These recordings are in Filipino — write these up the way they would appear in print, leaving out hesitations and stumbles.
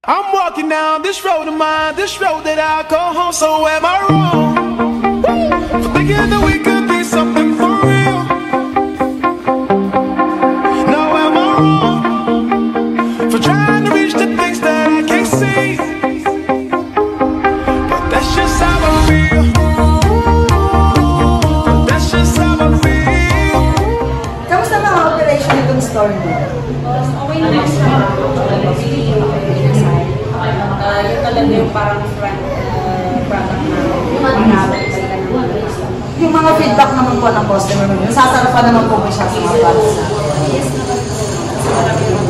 I'm walking down this road of mine, this road that I call home. So am I wrong for thinking that we could be something for real? No, am I wrong for trying to reach the things that I can't see? But that's just how I feel. But that's just how I feel. Kamusta mga operation itong store niyo? Okay naman siya. Yun talaga yung parang front product na manabot talaga naman. Yung mga feedback naman po ng customer mo, nasasarapan naman po ba siya sa mga products na? Yes naman. Marami yung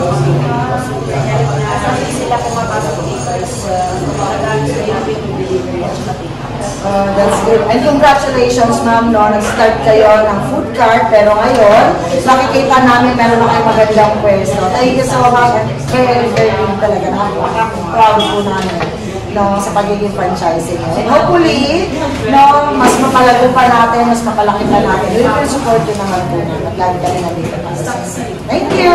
kasi sila pumapasok dito is talagang sila yung delivery at pati. That's good. And congratulations ma'am, no? Nag-start kayo ng food cart, pero ngayon, nakikita namin meron na kayong magandang pwesto. Thank you so much. Very, very good talaga. Nakaka-proud po namin, no, sa pagiging franchising. And hopefully, no, mas mapalago pa natin, mas mapalaki pa natin. Yung support yun naman po namin. Lagi kami nandito para sa. Thank you!